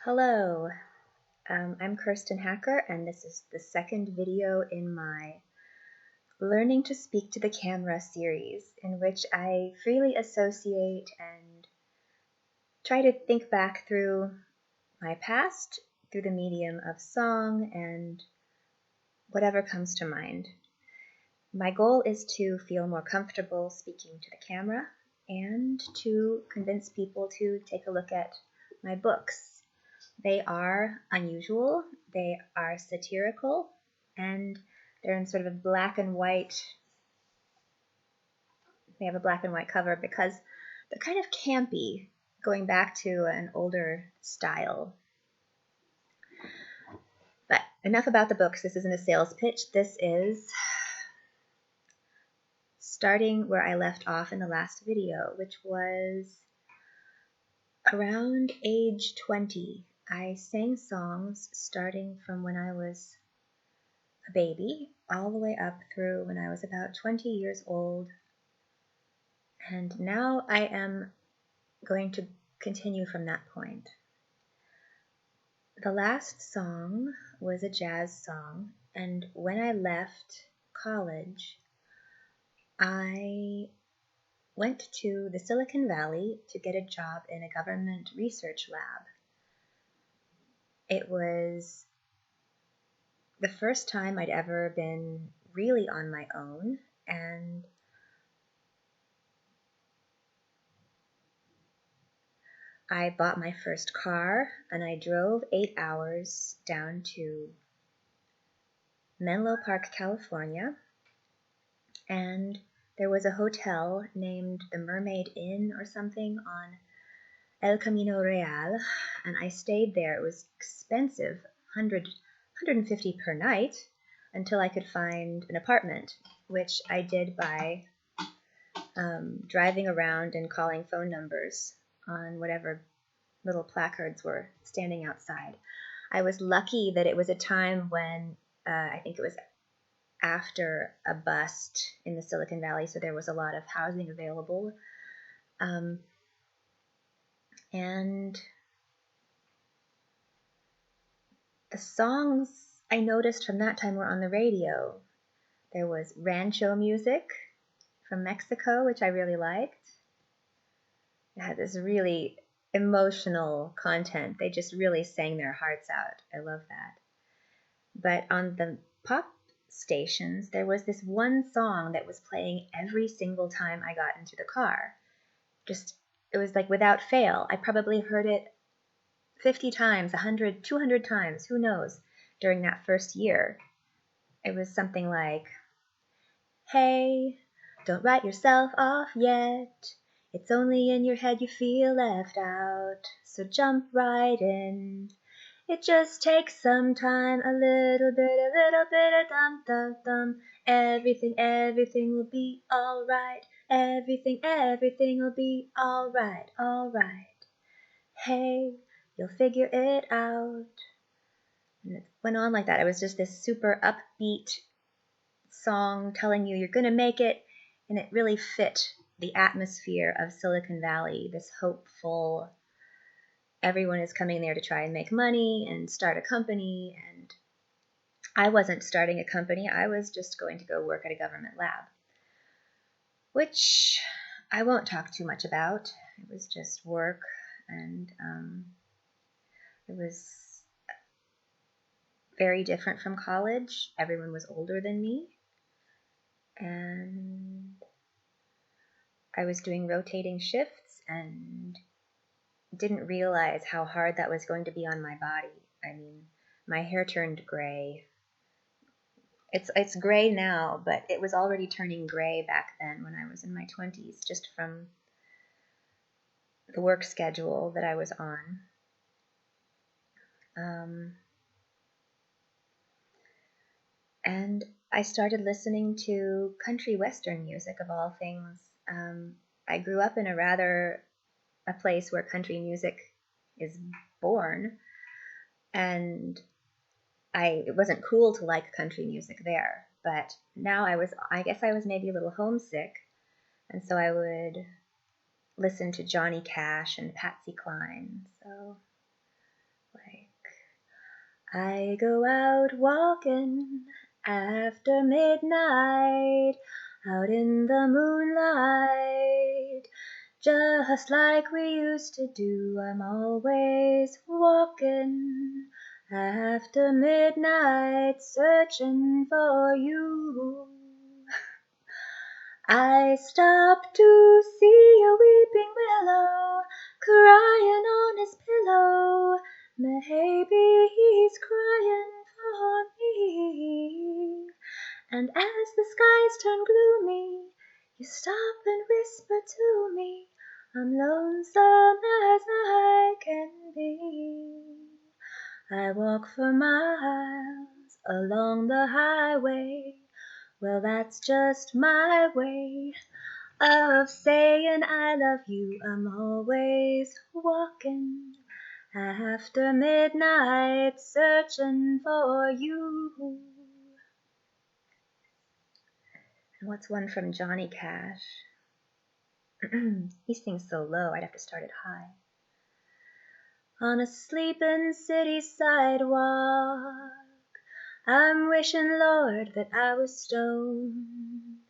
Hello, I'm Kirsten Hacker, and this is the second video in my Learning to Speak to the Camera series, in which I freely associate and try to think back through my past through the medium of song and whatever comes to mind. My goal is to feel more comfortable speaking to the camera and to convince people to take a look at my books. They are unusual, they are satirical, and they're in sort of a black and white. They have a black and white cover because they're kind of campy, going back to an older style. But enough about the books. This isn't a sales pitch. This is starting where I left off in the last video, which was around age 20. I sang songs starting from when I was a baby all the way up through when I was about 20 years old. And now I am going to continue from that point. The last song was a jazz song, and when I left college, I went to the Silicon Valley to get a job in a government research lab. It was the first time I'd ever been really on my own, and I bought my first car and I drove 8 hours down to Menlo Park, California, and there was a hotel named the Mermaid Inn or something on El Camino Real, and I stayed there. It was expensive, 150 per night, until I could find an apartment, which I did by driving around and calling phone numbers on whatever little placards were standing outside. I was lucky that it was a time when I think it was after a bust in the Silicon Valley, so there was a lot of housing available. And the songs I noticed from that time were on the radio. There was rancho music from Mexico, which I really liked. It had this really emotional content. They just really sang their hearts out. I love that. But on the pop stations, there was this one song that was playing every single time I got into the car. It was like without fail. I probably heard it 50 times, 100, 200 times, who knows, during that first year. It was something like, hey, don't write yourself off yet. It's only in your head you feel left out, so jump right in. It just takes some time, a little bit of dum. Everything will be alright. Everything will be alright. Hey, you'll figure it out. And it went on like that. It was just this super upbeat song telling you you're going to make it, and it really fit the atmosphere of Silicon Valley, this hopeful, everyone is coming there to try and make money and start a company, and I wasn't starting a company. I was just going to go work at a government lab, which I won't talk too much about. It was just work, and it was very different from college. Everyone was older than me, and I was doing rotating shifts and didn't realize how hard that was going to be on my body. I mean, my hair turned gray. It's gray now, but it was already turning gray back then when I was in my 20s, just from the work schedule that I was on. And I started listening to country western music, of all things. I grew up in a place where country music is born, and it wasn't cool to like country music there, but now I guess I was maybe a little homesick, and so I would listen to Johnny Cash and Patsy Cline. So Like, I go out walking after midnight, out in the moonlight, just like we used to do. I'm always walking after midnight, searching for you. I stopped to see a weeping willow crying on his pillow. Maybe he's crying for me. And as the skies turn gloomy, you stop and whisper to me, I'm lonesome as I can be. I walk for miles along the highway. Well, that's just my way of saying I love you. I'm always walking after midnight, searching for you. And what's one from Johnny Cash? He sings so low, I'd have to start it high. On a sleeping city sidewalk, I'm wishing, Lord, that I was stoned,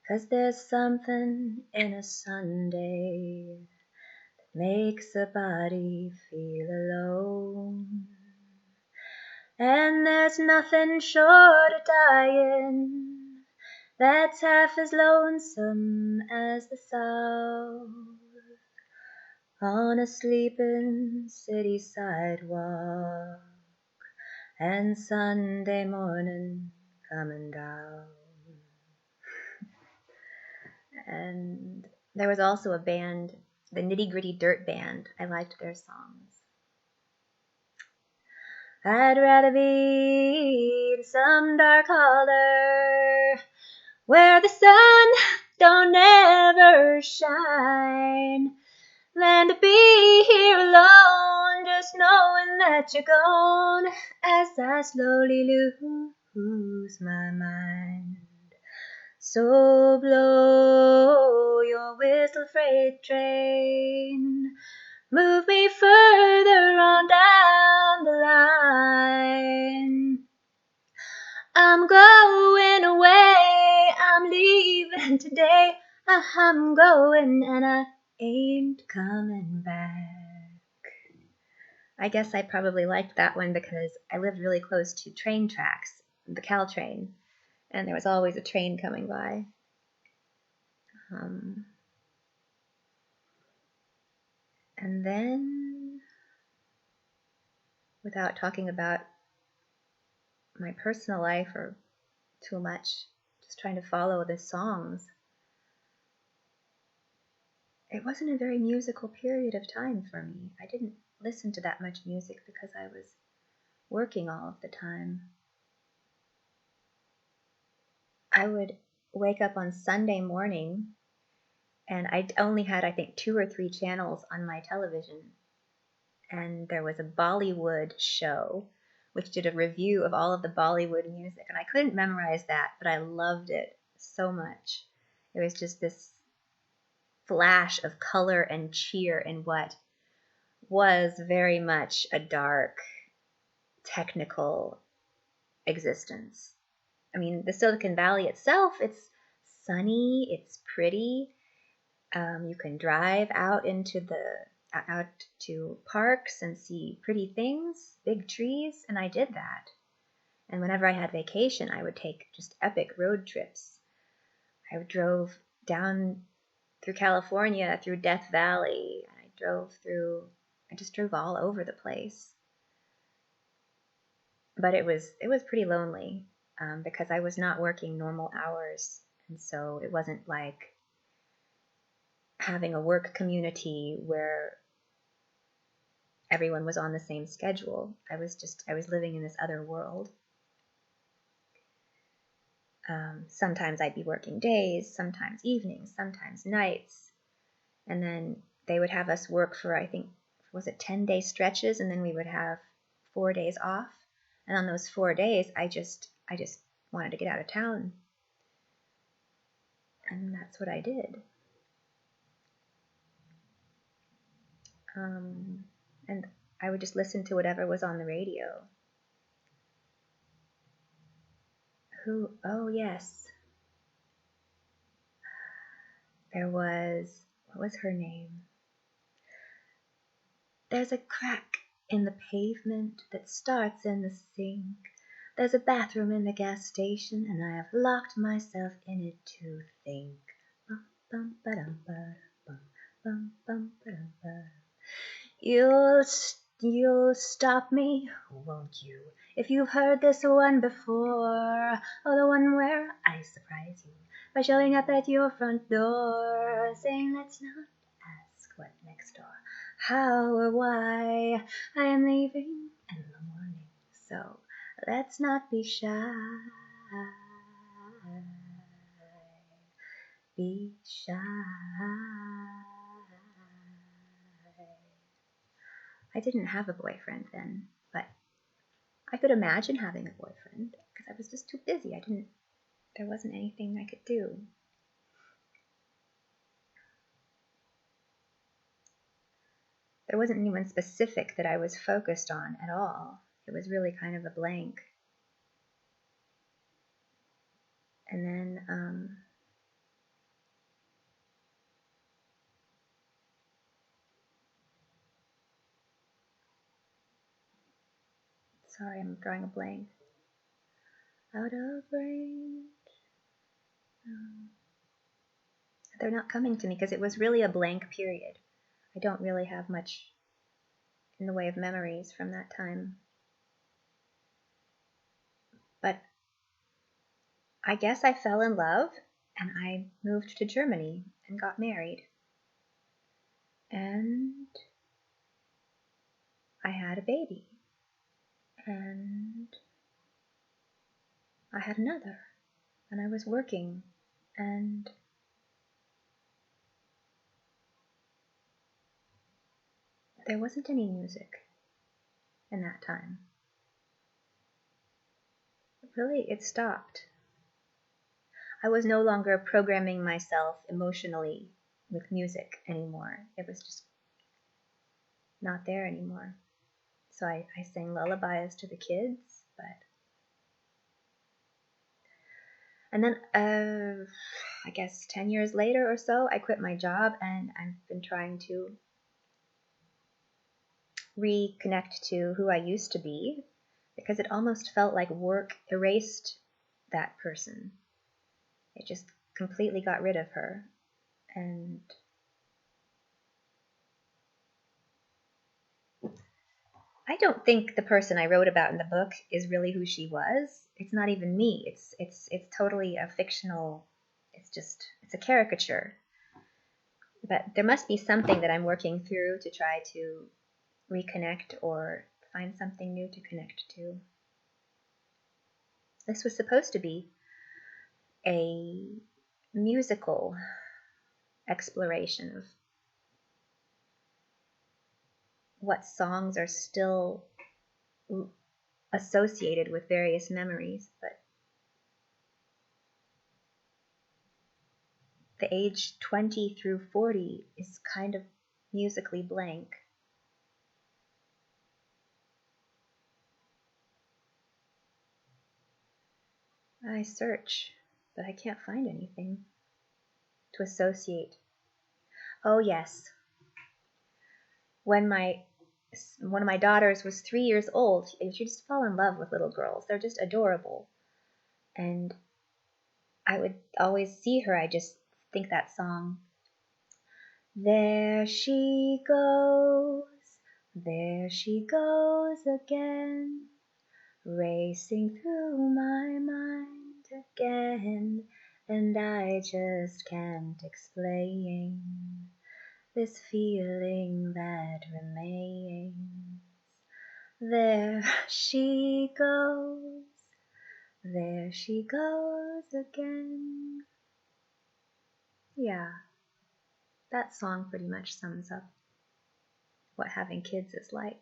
'cause there's something in a Sunday that makes a body feel alone. And there's nothing short of dying that's half as lonesome as the South, on a sleeping city sidewalk, and Sunday morning coming down. And there was also a band, the Nitty Gritty Dirt Band. I liked their songs. I'd rather be in some dark holler where the sun don't ever shine than to be here alone, just knowing that you're gone as I slowly lose my mind. So blow your whistle, freight train, move me further on down the line. I'm going away, I'm leaving today, I'm going and I ain't coming back. I guess I probably liked that one because I lived really close to train tracks, the Caltrain, and there was always a train coming by. And then, without talking about my personal life or too much, just trying to follow the songs, it wasn't a very musical period of time for me. I didn't listen to that much music because I was working all of the time. I would wake up on Sunday morning and I only had, I think, 2 or 3 channels on my television. And there was a Bollywood show which did a review of all of the Bollywood music. And I couldn't memorize that, but I loved it so much. It was just this flash of color and cheer in what was very much a dark, technical existence. I mean, the Silicon Valley itself, it's sunny, it's pretty. You can drive out to parks and see pretty things, big trees, and I did that. And whenever I had vacation, I would take just epic road trips. I drove down through California, through Death Valley. I just drove all over the place. But it was pretty lonely because I was not working normal hours, and so it wasn't like having a work community where everyone was on the same schedule. I was living in this other world. Sometimes I'd be working days, sometimes evenings, sometimes nights, and then they would have us work for, I think, was it 10-day stretches, and then we would have 4 days off. And on those 4 days, I just wanted to get out of town. And that's what I did. And I I would just listen to whatever was on the radio. Oh yes. There was, what was her name? There's a crack in the pavement that starts in the sink. There's a bathroom in the gas station, and I have locked myself in it to think. Bum, bum, ba-dum, ba, bum, bum, bum, ba-dum, ba. You'll stop me, won't you? If you've heard this one before, oh, the one where I surprise you by showing up at your front door, saying let's not ask what next door, how or why. I am leaving in the morning, so let's not be shy. Be shy. I didn't have a boyfriend then, but I could imagine having a boyfriend because I was just too busy. There wasn't anything I could do. There wasn't anyone specific that I was focused on at all. It was really kind of a blank. And then, sorry, I'm drawing a blank. Out of range. They're not coming to me because it was really a blank period. I don't really have much in the way of memories from that time. But I guess I fell in love and I moved to Germany and got married. And I had a baby. And I had another. And I was working. And there wasn't any music in that time. Really, it stopped. I was no longer programming myself emotionally with music anymore. It was just not there anymore. So I sang lullabies to the kids, and then I guess 10 years later or so, I quit my job and I've been trying to reconnect to who I used to be because it almost felt like work erased that person. It just completely got rid of her. And I don't think the person I wrote about in the book is really who she was. It's not even me. It's totally a fictional, it's a caricature. But there must be something that I'm working through to try to reconnect or find something new to connect to. This was supposed to be a musical exploration of what songs are still associated with various memories, but the age 20 through 40 is kind of musically blank. I search, but I can't find anything to associate. Oh yes, when one of my daughters was 3 years old, she just fell in love with little girls. They're just adorable. And I would always see her, I just think that song. There she goes again, racing through my mind again, and I just can't explain this feeling that remains. There she goes again. Yeah, that song pretty much sums up what having kids is like.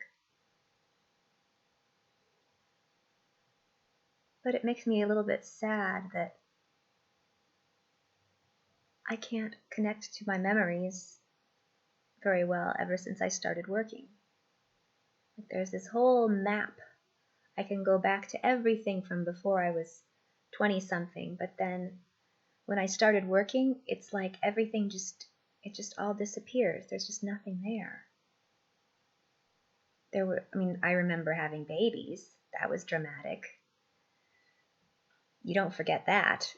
But it makes me a little bit sad that I can't connect to my memories very well ever since I started working. There's this whole map. I can go back to everything from before I was 20 something, but then when I started working, it's like everything just all disappears. There's just nothing there. I remember having babies. That was dramatic. You don't forget that.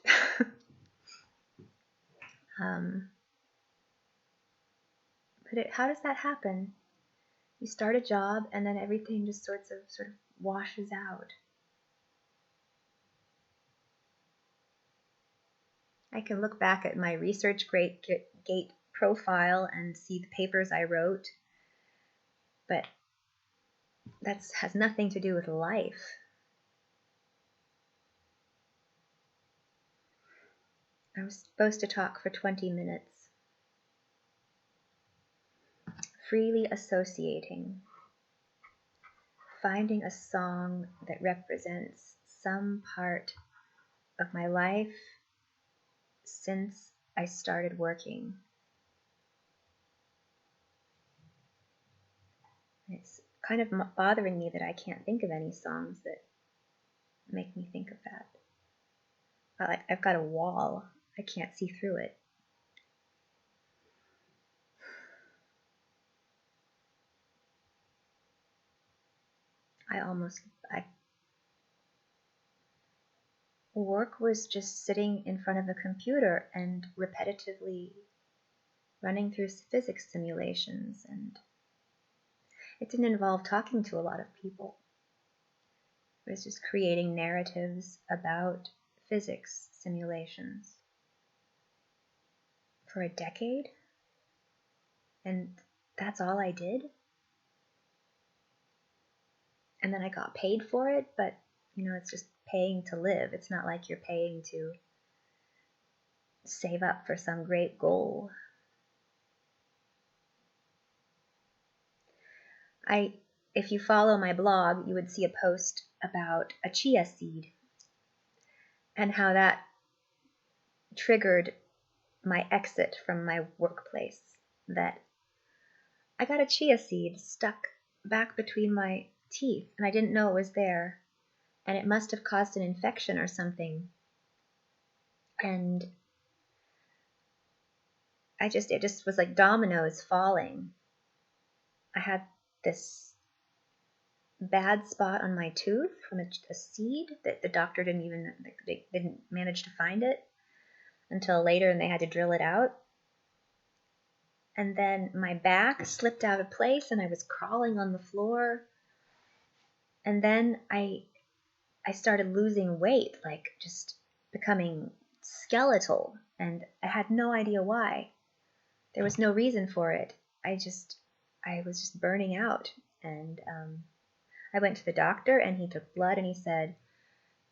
But how does that happen? You start a job and then everything just sort of washes out. I can look back at my ResearchGate profile and see the papers I wrote, but that has nothing to do with life. I was supposed to talk for 20 minutes. Freely associating. Finding a song that represents some part of my life since I started working. It's kind of bothering me that I can't think of any songs that make me think of that. I've got a wall. I can't see through it. Work was just sitting in front of a computer and repetitively running through physics simulations, and it didn't involve talking to a lot of people. It was just creating narratives about physics simulations for a decade, and that's all I did. And then I got paid for it, but it's just paying to live. It's not like you're paying to save up for some great goal. If you follow my blog, you would see a post about a chia seed and how that triggered my exit from my workplace. That I got a chia seed stuck back between my teeth and I didn't know it was there, and it must have caused an infection or something. And it just was like dominoes falling. I had this bad spot on my tooth from a seed that the doctor they didn't manage to find it until later, and they had to drill it out. And then my back slipped out of place and I was crawling on the floor. And then I started losing weight, like just becoming skeletal, and I had no idea why. There was no reason for it. I was just burning out, and I went to the doctor and he took blood and he said,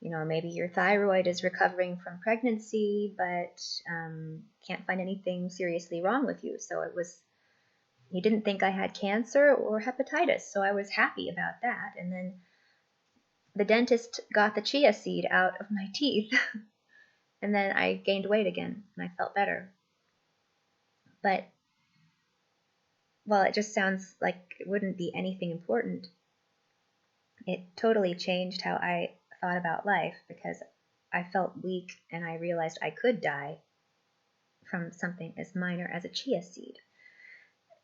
maybe your thyroid is recovering from pregnancy, but can't find anything seriously wrong with you. So he didn't think I had cancer or hepatitis, so I was happy about that. And then the dentist got the chia seed out of my teeth, and then I gained weight again and I felt better. But while it just sounds like it wouldn't be anything important, it totally changed how I thought about life, because I felt weak and I realized I could die from something as minor as a chia seed.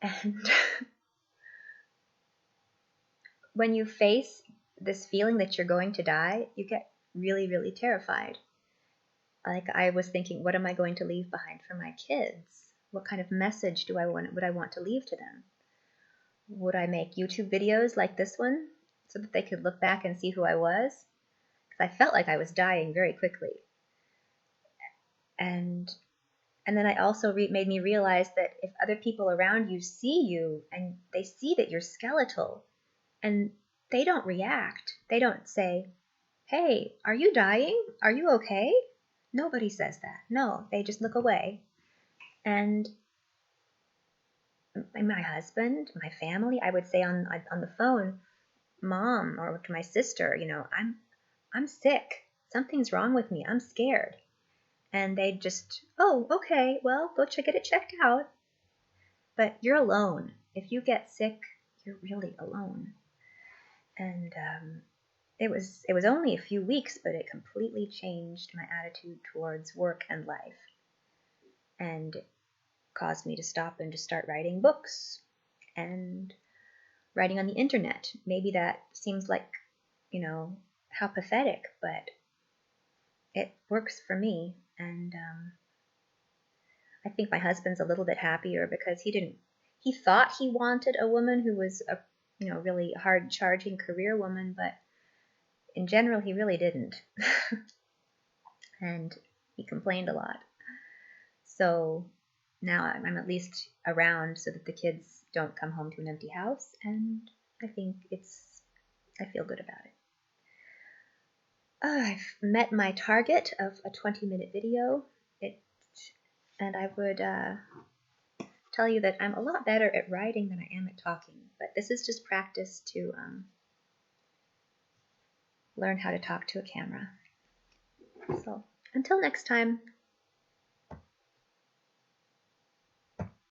And when you face this feeling that you're going to die, you get really, really terrified. Like, I was thinking, what am I going to leave behind for my kids? What kind of message would I want to leave to them? Would I make YouTube videos like this one so that they could look back and see who I was? Because I felt like I was dying very quickly. And then I also made me realize that if other people around you see you and they see that you're skeletal and they don't react, they don't say, hey, are you dying? Are you okay? Nobody says that. No, they just look away. And my husband, my family, I would say on the phone, Mom, or to my sister, I'm sick. Something's wrong with me. I'm scared. And they'd just, oh, okay, well, go get it checked out. But you're alone. If you get sick, you're really alone. And it was only a few weeks, but it completely changed my attitude towards work and life, and caused me to stop and just start writing books and writing on the internet. Maybe that seems like, how pathetic, but it works for me. And I think my husband's a little bit happier because he thought he wanted a woman who was a, really hard charging career woman, but in general, he really didn't. And he complained a lot. So now I'm at least around so that the kids don't come home to an empty house, and I think I feel good about it. I've met my target of a 20-minute video, and I would tell you that I'm a lot better at writing than I am at talking, but this is just practice to learn how to talk to a camera. So until next time.